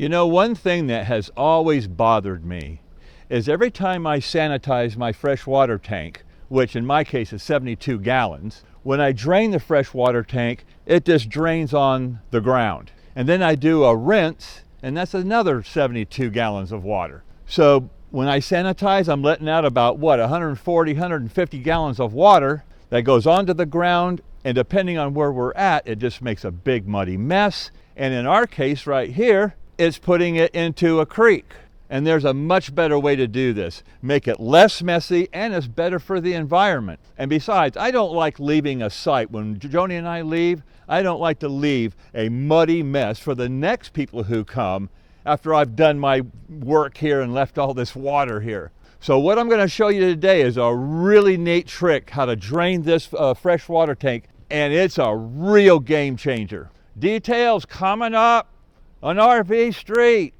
You know, one thing that has always bothered me is every time I sanitize my freshwater tank, which in my case is 72 gallons, when I drain the freshwater tank, it just drains on the ground. And then I do a rinse, and that's another 72 gallons of water. So when I sanitize, I'm letting out about, 140, 150 gallons of water that goes onto the ground, and depending on where we're at, it just makes a big muddy mess. And in our case right here, it's putting it into a creek. And there's a much better way to do this. Make it less messy, and it's better for the environment. And besides, I don't like leaving a site. When Joni and I leave, I don't like to leave a muddy mess for the next people who come after I've done my work here and left all this water here. So what I'm going to show you today is a really neat trick how to drain this freshwater tank, and it's a real game changer. Details coming up on RV Street.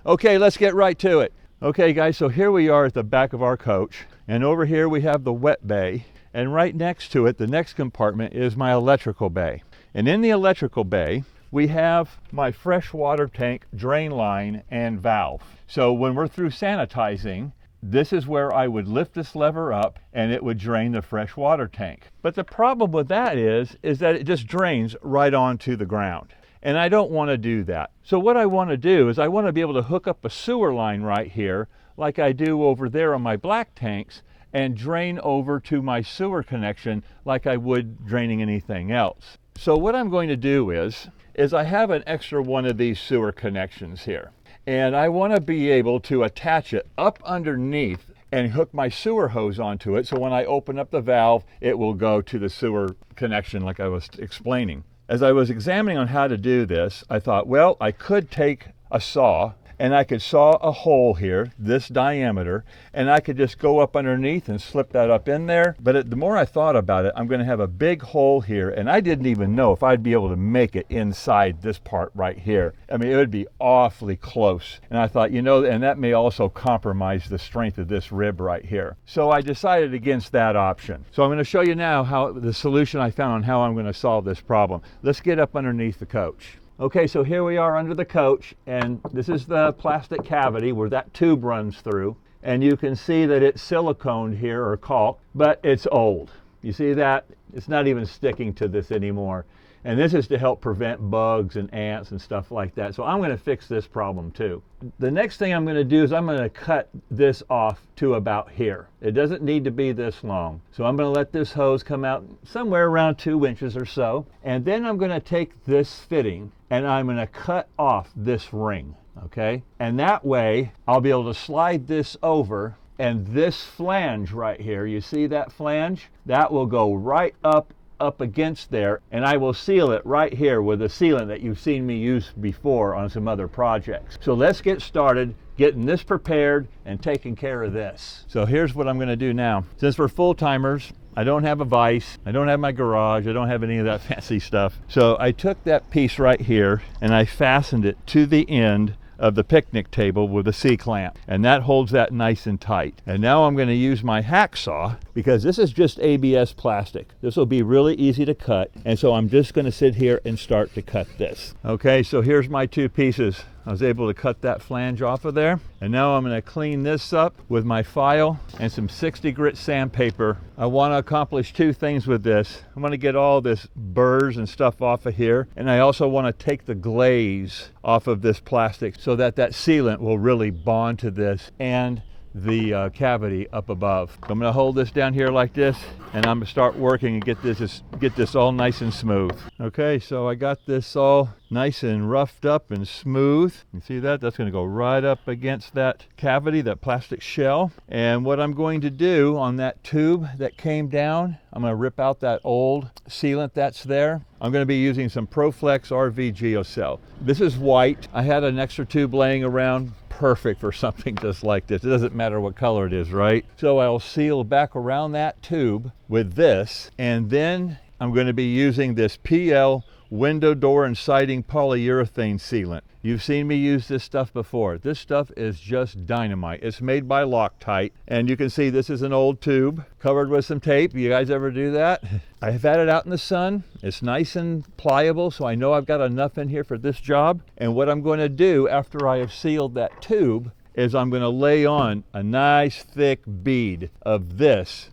Okay, let's get right to it. Okay guys, so here we are at the back of our coach, and over here we have the wet bay, and right next to it, the next compartment, is my electrical bay. And in the electrical bay, we have my freshwater tank drain line and valve. So when we're through sanitizing, this is where I would lift this lever up and it would drain the fresh water tank. But the problem with that is that it just drains right onto the ground. And I don't want to do that. So what I want to do is I want to be able to hook up a sewer line right here, like I do over there on my black tanks, and drain over to my sewer connection like I would draining anything else. So what I'm going to do is I have an extra one of these sewer connections here. And I want to be able to attach it up underneath and hook my sewer hose onto it, so when I open up the valve, it will go to the sewer connection like I was explaining. As I was examining on how to do this, I thought, well, I could take a saw and I could saw a hole here, this diameter, and I could just go up underneath and slip that up in there. But the more I thought about it, I'm going to have a big hole here, and I didn't even know if I'd be able to make it inside this part right here. I mean, it would be awfully close. And I thought, you know, and that may also compromise the strength of this rib right here. So I decided against that option. So I'm going to show you now how the solution I found on how I'm going to solve this problem. Let's get up underneath the coach. Okay, so here we are under the coach, and this is the plastic cavity where that tube runs through. And you can see that it's siliconed here, or caulk, but it's old. You see that? It's not even sticking to this anymore. And this is to help prevent bugs and ants and stuff like that. So I'm going to fix this problem too. The next thing I'm going to do is I'm going to cut this off to about here. It doesn't need to be this long. So I'm going to let this hose come out somewhere around 2 inches or so. And then I'm going to take this fitting and I'm going to cut off this ring. Okay? And that way I'll be able to slide this over, and this flange right here, you see that flange? That will go right up against there, and I will seal it right here with a sealant that you've seen me use before on some other projects. So let's get started getting this prepared and taking care of this. So here's what I'm going to do now. Since we're full-timers, I don't have a vise, I don't have my garage, I don't have any of that fancy stuff. So I took that piece right here and I fastened it to the end of the picnic table with a C-clamp, and that holds that nice and tight. And now I'm going to use my hacksaw, because this is just ABS plastic. This will be really easy to cut, and so I'm just going to sit here and start to cut this. Okay, so here's my two pieces. I was able to cut that flange off of there, and now I'm going to clean this up with my file and some 60 grit sandpaper. I want to accomplish two things with this. I want to get all this burrs and stuff off of here, and I also want to take the glaze off of this plastic so that that sealant will really bond to this and the cavity up above. I'm going to hold this down here like this, and I'm going to start working and get this all nice and smooth. Okay, so I got this all nice and roughed up and smooth. You see that? That's going to go right up against that cavity, that plastic shell. And what I'm going to do on that tube that came down, I'm going to rip out that old sealant that's there. I'm going to be using some ProFlex RV Geocell. This is white. I had an extra tube laying around, perfect for something just like this. It doesn't matter what color it is, right? So I'll seal back around that tube with this, and then I'm going to be using this PL window, door, and siding polyurethane sealant. You've seen me use this stuff before. This stuff is just dynamite. It's made by Loctite, and you can see this is an old tube covered with some tape. You guys ever do that? I have had it out in the sun. It's nice and pliable, so I know I've got enough in here for this job. And what I'm going to do after I have sealed that tube is I'm going to lay on a nice thick bead of this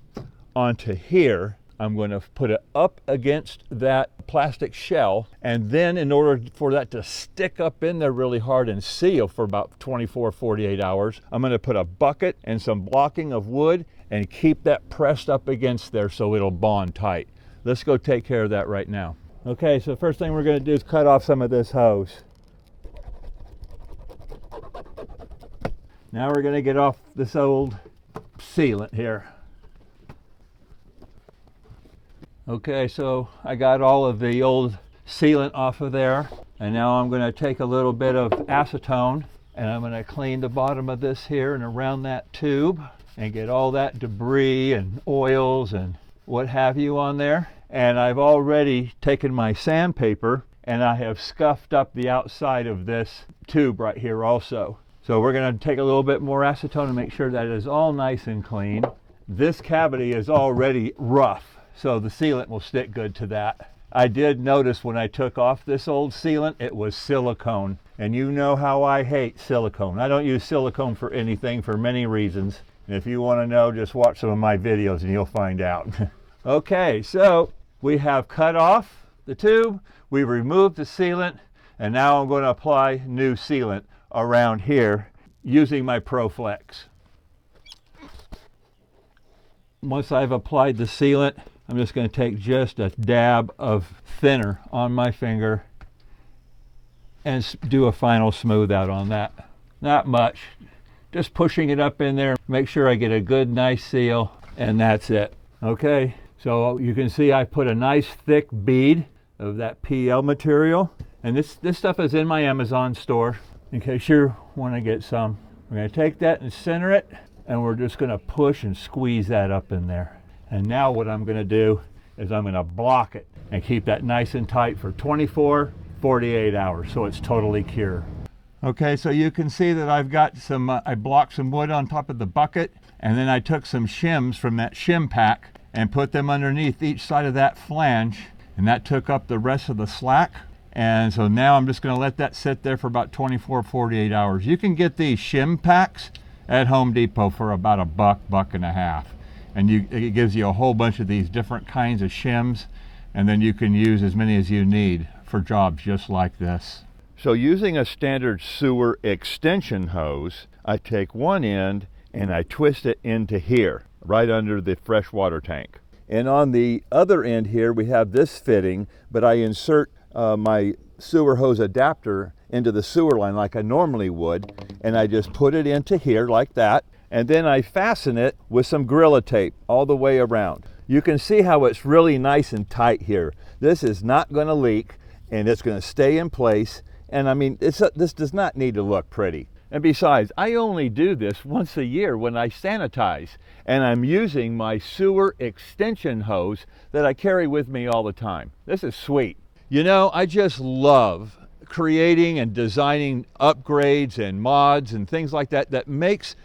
onto here. I'm going to put it up against that plastic shell, and then in order for that to stick up in there really hard and seal for about 24-48 hours, I'm going to put a bucket and some blocking of wood and keep that pressed up against there so it'll bond tight. Let's go take care of that right now. Okay, so the first thing we're going to do is cut off some of this hose. Now we're going to get off this old sealant here. Okay, so I got all of the old sealant off of there, and now I'm going to take a little bit of acetone and I'm going to clean the bottom of this here and around that tube and get all that debris and oils and what have you on there. And I've already taken my sandpaper and I have scuffed up the outside of this tube right here also. So we're going to take a little bit more acetone and make sure that it is all nice and clean. This cavity is already rough, so the sealant will stick good to that. I did notice when I took off this old sealant, it was silicone. And you know how I hate silicone. I don't use silicone for anything for many reasons. And if you want to know, just watch some of my videos and you'll find out. Okay, so we have cut off the tube, we've removed the sealant, and now I'm going to apply new sealant around here using my ProFlex. Once I've applied the sealant, I'm just going to take just a dab of thinner on my finger and do a final smooth out on that. Not much, just pushing it up in there, make sure I get a good nice seal, and that's it. Okay, so you can see I put a nice thick bead of that PL material, and this stuff is in my Amazon store in case you want to get some. We're going to take that and center it, and we're just going to push and squeeze that up in there. And now what I'm going to do is I'm going to block it and keep that nice and tight for 24-48 hours so it's totally cured. Okay, so you can see that I've got some, I blocked some wood on top of the bucket, and then I took some shims from that shim pack and put them underneath each side of that flange, and that took up the rest of the slack. And so now I'm just going to let that sit there for about 24-48 hours. You can get these shim packs at Home Depot for about $1.50. And it gives you a whole bunch of these different kinds of shims, and then you can use as many as you need for jobs just like this. So using a standard sewer extension hose, I take one end and I twist it into here, right under the freshwater tank. And on the other end here, we have this fitting, but I insert my sewer hose adapter into the sewer line like I normally would, and I just put it into here like that, and then I fasten it with some Gorilla Tape all the way around. You can see how it's really nice and tight here. This is not going to leak, and it's going to stay in place, and I mean, this does not need to look pretty. And besides, I only do this once a year when I sanitize, and I'm using my sewer extension hose that I carry with me all the time. This is sweet. You know, I just love creating and designing upgrades and mods and things like that that makes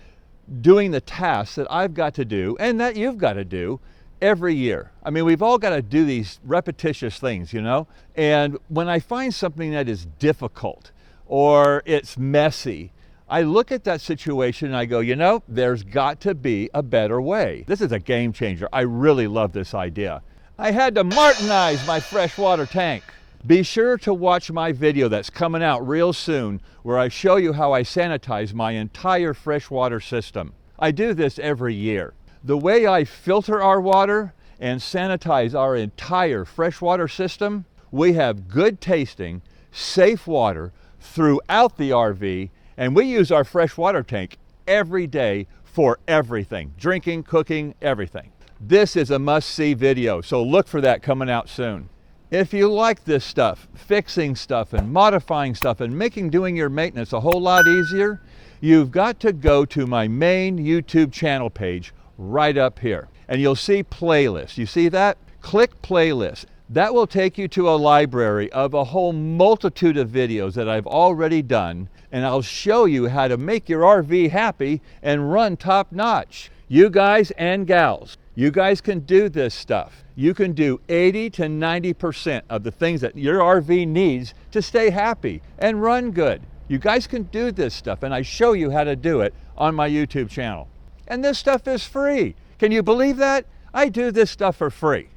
doing the tasks that I've got to do and that you've got to do every year. I mean, we've all got to do these repetitious things, you know? And when I find something that is difficult or it's messy, I look at that situation and I go, you know, there's got to be a better way. This is a game changer. I really love this idea. I had to Martinize my freshwater tank. Be sure to watch my video that's coming out real soon where I show you how I sanitize my entire freshwater system. I do this every year. The way I filter our water and sanitize our entire freshwater system, we have good tasting, safe water throughout the RV, and we use our freshwater tank every day for everything, drinking, cooking, everything. This is a must-see video, so look for that coming out soon. If you like this stuff, fixing stuff and modifying stuff and making doing your maintenance a whole lot easier, you've got to go to my main YouTube channel page right up here. And you'll see playlists. You see that? Click playlist. That will take you to a library of a whole multitude of videos that I've already done, and I'll show you how to make your RV happy and run top notch. You guys and gals, you guys can do this stuff. You can do 80 to 90% of the things that your RV needs to stay happy and run good. You guys can do this stuff, and I show you how to do it on my YouTube channel. And this stuff is free. Can you believe that? I do this stuff for free.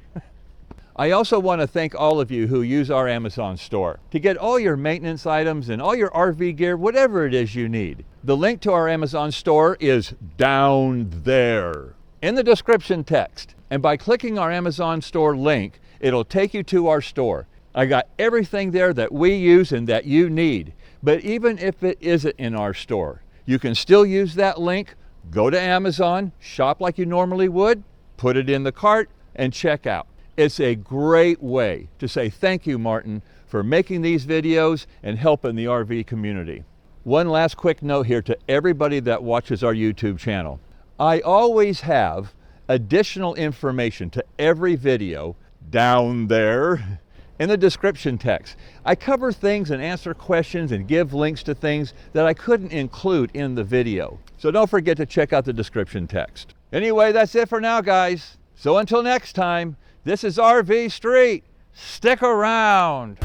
I also want to thank all of you who use our Amazon store to get all your maintenance items and all your RV gear, whatever it is you need. The link to our Amazon store is down there in the description text. And by clicking our Amazon store link, it'll take you to our store. I got everything there that we use and that you need. But even if it isn't in our store, you can still use that link, go to Amazon, shop like you normally would, put it in the cart, and check out. It's a great way to say thank you, Martin, for making these videos and helping the RV community. One last quick note here to everybody that watches our YouTube channel. I always have additional information to every video down there in the description text. I cover things and answer questions and give links to things that I couldn't include in the video. So don't forget to check out the description text. Anyway, that's it for now, guys. So until next time, this is RV Street. Stick around.